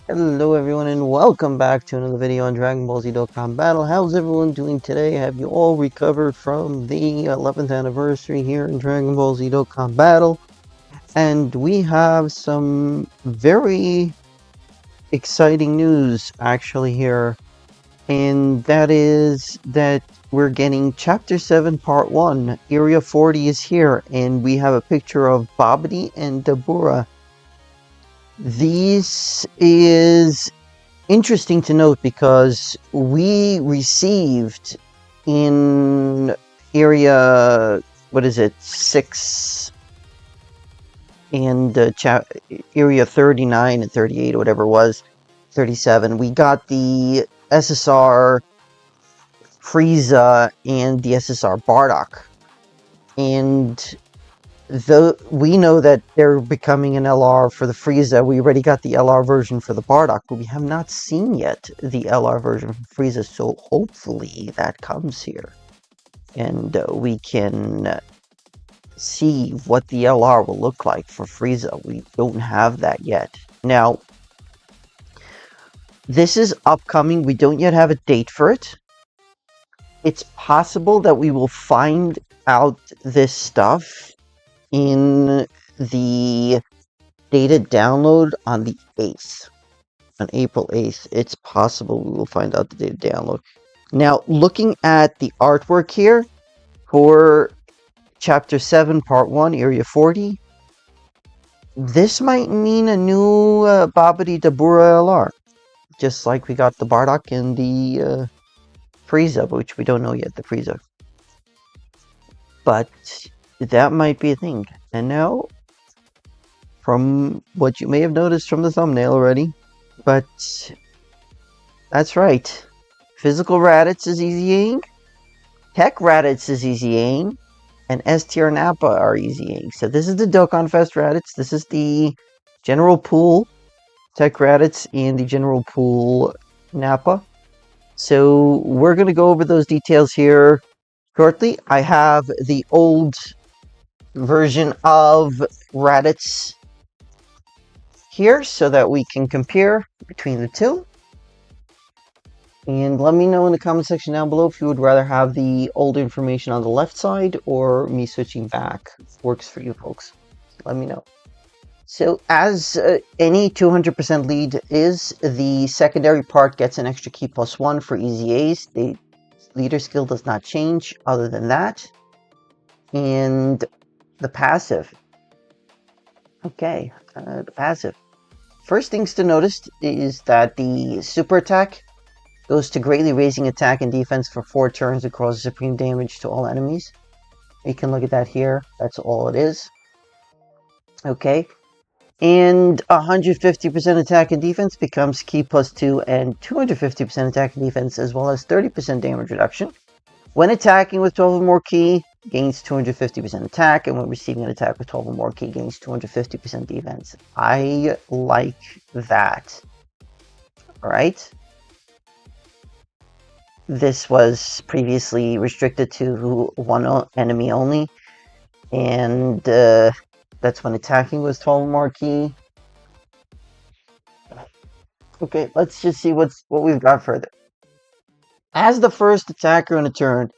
Hello everyone and welcome back to another video on Dragon Ball Z Dokkan Battle. How's everyone doing today? Have you all recovered from the 11th anniversary here in Dragon Ball Z Dokkan Battle? And we have some very exciting news actually here. And that is that we're getting Chapter 7 Part 1. Area 40 is here and we have a picture of Babidi and Dabura. This is interesting to note because we received in area, what is it, 6 and area 39 and 38 or whatever it was, 37, we got the SSR Frieza and the SSR Bardock. And we know that they're becoming an LR for the Frieza. We already got the LR version for the Bardock, but we have not seen yet the LR version for Frieza, so hopefully that comes here. And we can see what the LR will look like for Frieza. We don't have that yet. Now, this is upcoming. We don't yet have a date for it. It's possible that we will find out this stuff in the data download on the 8th. On April 8th, it's possible we will find out the data download. Now, looking at the artwork here for Chapter 7, Part 1, Area 40, this might mean a new Babidi Dabura LR. Just like we got the Bardock and the Frieza, which we don't know yet, the Frieza. But that might be a thing. And now, from what you may have noticed from the thumbnail already, but that's right. Physical Raditz is EZA'ing, Tech Raditz is EZA'ing, and S-tier Nappa are EZA'ing. So this is the Dokkan Fest Raditz. This is the General Pool Tech Raditz and the General Pool Nappa. So we're going to go over those details here shortly. I have the old version of Raditz here so that we can compare between the two. And let me know in the comment section down below if you would rather have the old information on the left side or me switching back. Works for you folks. Let me know. So as any 200% lead is, the secondary part gets an extra key +1 for EZA'S. The leader skill does not change other than that. And the passive. Okay, the passive. First things to notice is that the super attack goes to greatly raising attack and defense for 4 turns and causes supreme damage to all enemies. You can look at that here. That's all it is. Okay. And 150% attack and defense becomes key +2 and 250% attack and defense as well as 30% damage reduction. When attacking with 12 or more ki, gains 250% attack, and when receiving an attack with 12 or more ki, gains 250% defense. I like that. Alright? This was previously restricted to one enemy only, and that's when attacking was 12 or more ki. Okay, let's just see what we've got further. As the first attacker in a turn,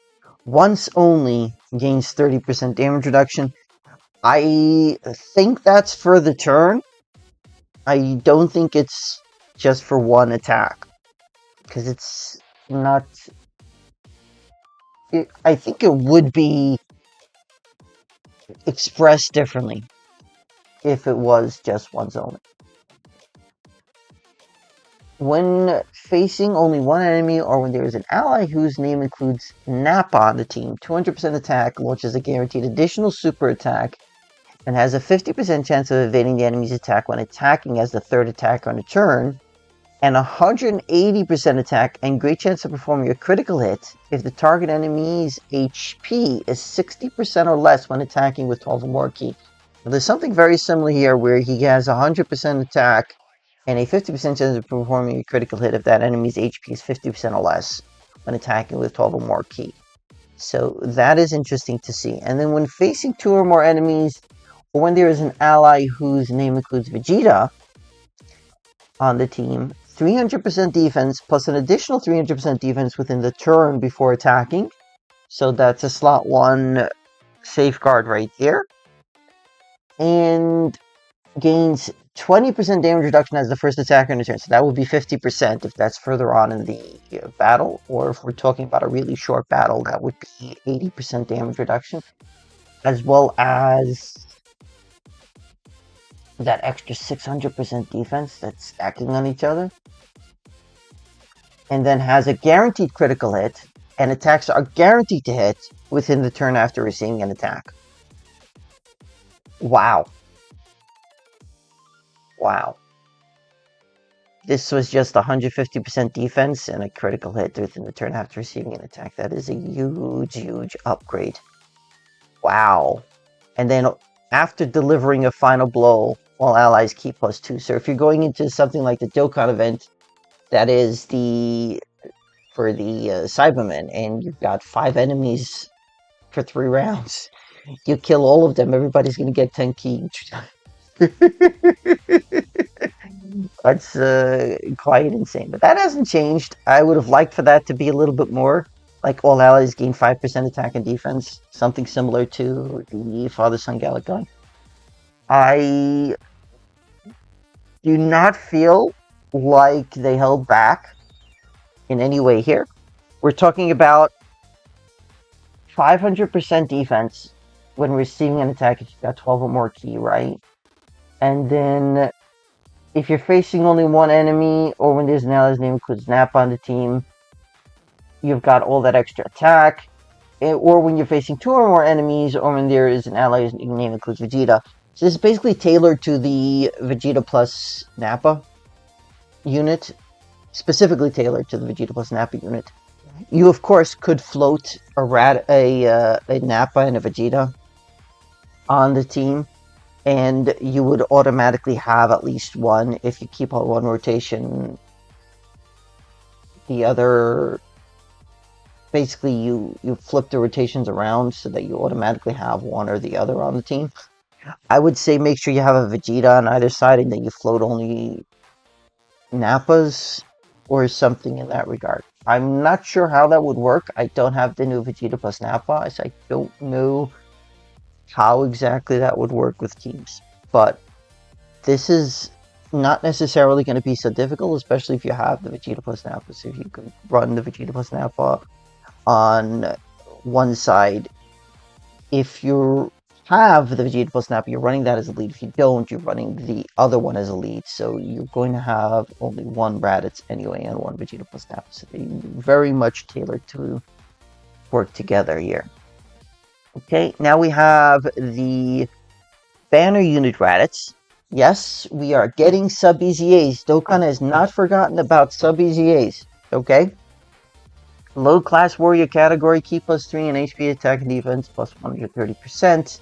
once only gains 30% damage reduction. I think that's for the turn. I don't think it's just for one attack. Because it's not... I think it would be expressed differently if it was just once only. When facing only one enemy or when there is an ally whose name includes Nappa on the team, 200% attack launches a guaranteed additional super attack and has a 50% chance of evading the enemy's attack when attacking as the third attacker on a turn, and 180% attack and great chance of performing a critical hit if the target enemy's HP is 60% or less when attacking with 12 or more ki. Now, there's something very similar here where he has 100% attack and a 50% chance of performing a critical hit if that enemy's HP is 50% or less when attacking with 12 or more ki. So that is interesting to see. And then when facing 2 or more enemies, or when there is an ally whose name includes Vegeta, on the team, 300% defense, plus an additional 300% defense within the turn before attacking. So that's a slot 1 safeguard right there. And gains 20% damage reduction as the first attacker in the turn. So that would be 50% if that's further on in the battle. Or if we're talking about a really short battle, that would be 80% damage reduction. As well as that extra 600% defense that's stacking on each other. And then has a guaranteed critical hit, and attacks are guaranteed to hit within the turn after receiving an attack. Wow. Wow. This was just 150% defense and a critical hit within the turn after receiving an attack. That is a huge, huge upgrade. Wow. And then after delivering a final blow, all allies keep +2. So if you're going into something like the Dokkan event, that is for the Cybermen, and you've got 5 enemies for 3 rounds. You kill all of them, everybody's going to get 10 ki each. That's quite insane. But that hasn't changed. I would have liked for that to be a little bit more. Like all allies gain 5% attack and defense. Something similar to the Father-Son Gallic guy. I do not feel like they held back in any way here. We're talking about 500% defense when receiving an attack if you've got 12 or more ki, right? And then if you're facing only one enemy, or when there's an ally's name includes Nappa on the team, you've got all that extra attack. Or when you're facing 2 or more enemies, or when there is an ally's name includes Vegeta. So this is basically tailored to the Vegeta plus Nappa unit. Specifically tailored to the Vegeta plus Nappa unit. You, of course, could float a Nappa and a Vegeta on the team, and you would automatically have at least one. If you keep on one rotation, the other... Basically, you flip the rotations around so that you automatically have one or the other on the team. I would say make sure you have a Vegeta on either side, and then you float only Nappas or something in that regard. I'm not sure how that would work. I don't have the new Vegeta plus Nappa, so I don't know how exactly that would work with teams. But this is not necessarily going to be so difficult, especially if you have the Vegeta plus Nappa. So if you can run the Vegeta plus Nappa on one side, if you have the Vegeta plus Nappa, you're running that as a lead. If you don't, you're running the other one as a lead. So you're going to have only one Raditz anyway and one Vegeta plus Nappa. So they're very much tailored to work together here. Okay, now we have the banner unit Raditz. Yes, we are getting sub EZA'S. Dokkan has not forgotten about sub EZA'S. Okay? Low class warrior category, ki +3 and HP attack and defense plus 130%.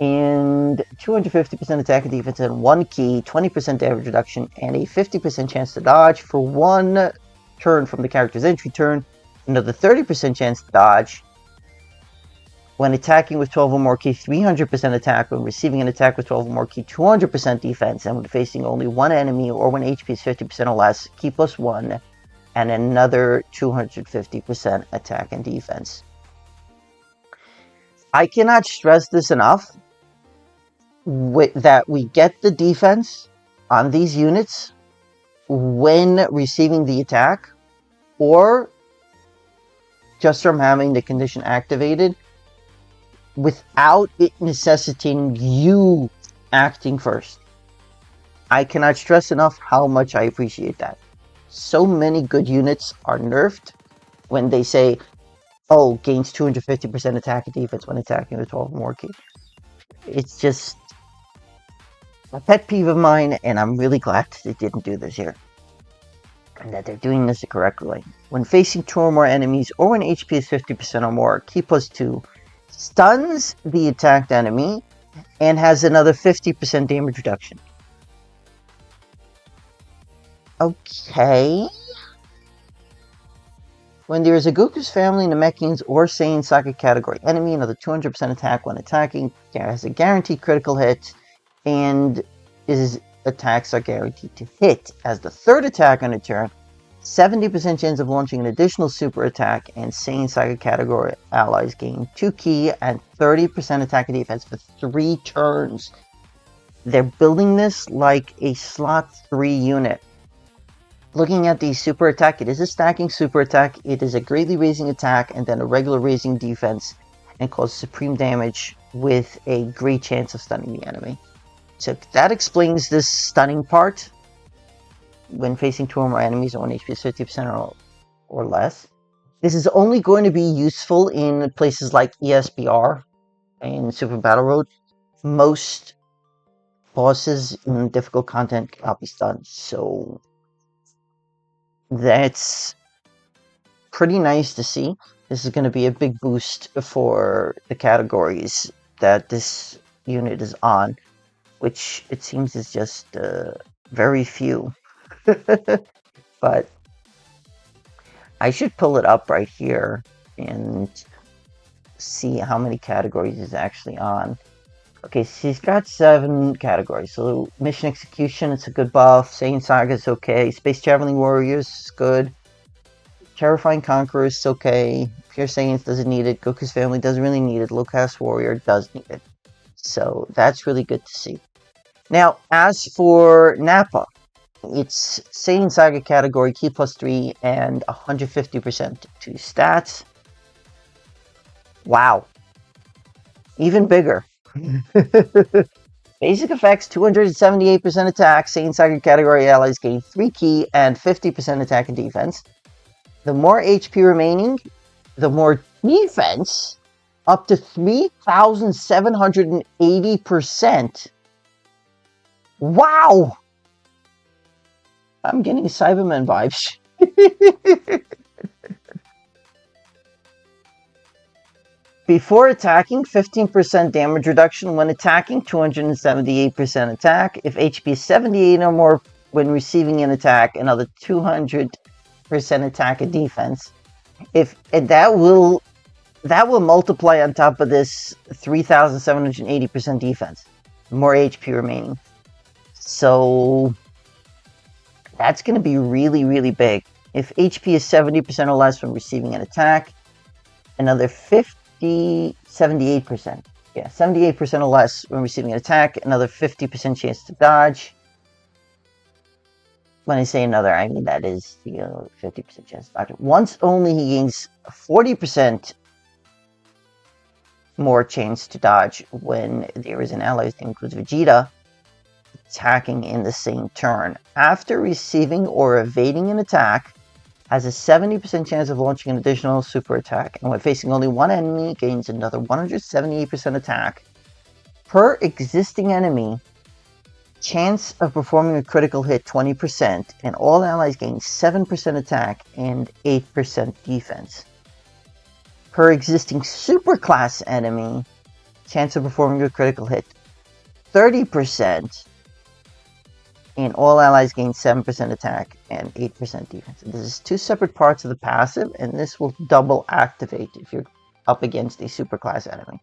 And 250% attack and defense and 1 ki, 20% damage reduction, and a 50% chance to dodge for 1 turn from the character's entry turn. Another 30% chance to dodge. When attacking with 12 or more ki, 300% attack. When receiving an attack with 12 or more ki, 200% defense. And when facing only one enemy or when HP is 50% or less, ki +1. And another 250% attack and defense. I cannot stress this enough. That we get the defense on these units when receiving the attack, or just from having the condition activated, without it necessitating you acting first. I cannot stress enough how much I appreciate that. So many good units are nerfed when they say, oh, gains 250% attack and defense when attacking with 12 or more ki. It's just a pet peeve of mine, and I'm really glad they didn't do this here. And that they're doing this the correct way. When facing 2 or more enemies, or when HP is 50% or more, ki +2 stuns the attacked enemy and has another 50% damage reduction. Okay. When there is a Goku's family, Namekians, or Saiyan Saga category enemy, another 200% attack when attacking, has a guaranteed critical hit, and is attacks are guaranteed to hit. As the third attack on a turn, 70% chance of launching an additional super attack, and Saiyan Saga category allies gain 2 ki and 30% attack and defense for 3 turns. They're building this like a slot 3 unit. Looking at the super attack, it is a stacking super attack. It is a greatly raising attack and then a regular raising defense, and causes supreme damage with a great chance of stunning the enemy. So that explains this stunning part. When facing 2 or more enemies on HP is 50% or less. This is only going to be useful in places like ESBR and Super Battle Road. Most bosses in difficult content cannot be stunned, so that's pretty nice to see. This is going to be a big boost for the categories that this unit is on, which it seems is just very few. But I should pull it up right here and see how many categories he's actually on. Okay, so he's got 7 categories. So Mission Execution, it's a good buff. Saiyan Saga is okay. Space Traveling Warriors is good. Terrifying Conqueror is okay. Pure Saiyans doesn't need it. Goku's family doesn't really need it. Low Caste Warrior does need it. So that's really good to see. Now, as for Nappa, it's Saiyan Saga category, Ki plus 3, and 150% to stats. Wow. Even bigger. Basic effects, 278% attack. Saiyan Saga category allies gain 3 ki and 50% attack and defense. The more HP remaining, the more defense, up to 3,780%. Wow! I'm getting Cyberman vibes. Before attacking, 15% damage reduction. When attacking, 278% attack. If HP is 78 or more when receiving an attack, another 200% attack and defense. And that will multiply on top of this 3,780% defense. More HP remaining. So that's going to be really, really big. If HP is 70% or less when receiving an attack, another 78%. Yeah, 78% or less when receiving an attack, another 50% chance to dodge. When I say another, I mean that is the 50% chance to dodge. Once only, he gains 40% more chance to dodge when there is an ally that includes Vegeta attacking in the same turn. After receiving or evading an attack, has a 70% chance of launching an additional super attack, and when facing only one enemy, gains another 178% attack. Per existing enemy, chance of performing a critical hit 20%, and all allies gain 7% attack and 8% defense. Per existing superclass enemy, chance of performing a critical hit 30%, and all allies gain 7% attack and 8% defense. This is 2 separate parts of the passive, and this will double activate if you're up against a superclass enemy.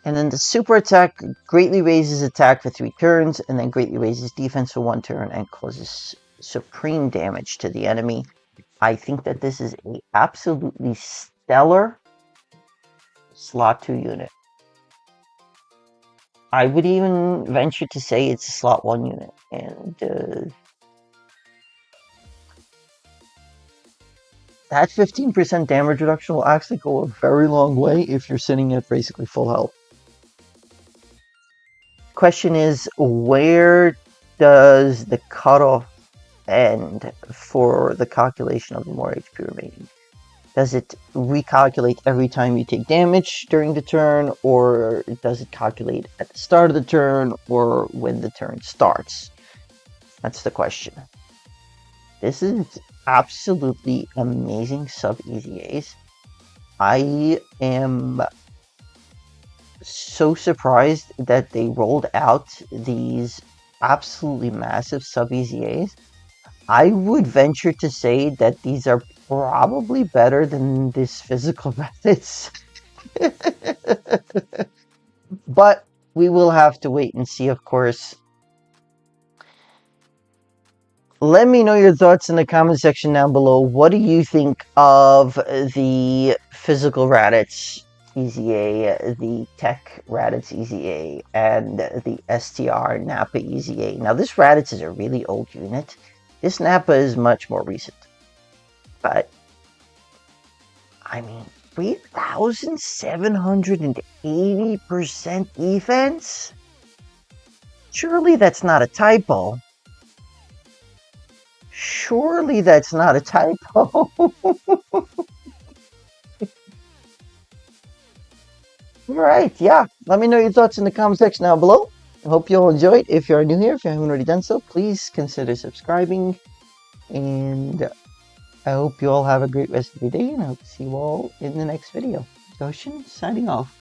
And then the super attack greatly raises attack for 3 turns, and then greatly raises defense for 1 turn, and causes supreme damage to the enemy. I think that this is an absolutely stellar slot 2 unit. I would even venture to say it's a slot 1 unit, and that 15% damage reduction will actually go a very long way if you're sitting at basically full health. Question is, where does the cutoff end for the calculation of the more HP remaining? Does it recalculate every time you take damage during the turn, or does it calculate at the start of the turn, or when the turn starts? That's the question. This is absolutely amazing sub-EZA'S. I am so surprised that they rolled out these absolutely massive sub-EZA'S. I would venture to say that these are probably better than this physical methods. But we will have to wait and see, of course. Let me know your thoughts in the comment section down below. What do you think of the physical Raditz EZA, the tech Raditz EZA, and the STR Nappa EZA? Now, this Raditz is a really old unit. This Nappa is much more recent. But, I mean, 3,780% defense? Surely that's not a typo. Surely that's not a typo. Alright, yeah. Let me know your thoughts in the comment section down below. I hope you all enjoyed. If you are new here, if you haven't already done so, please consider subscribing. And I hope you all have a great rest of your day, and I hope to see you all in the next video. Goshin, signing off.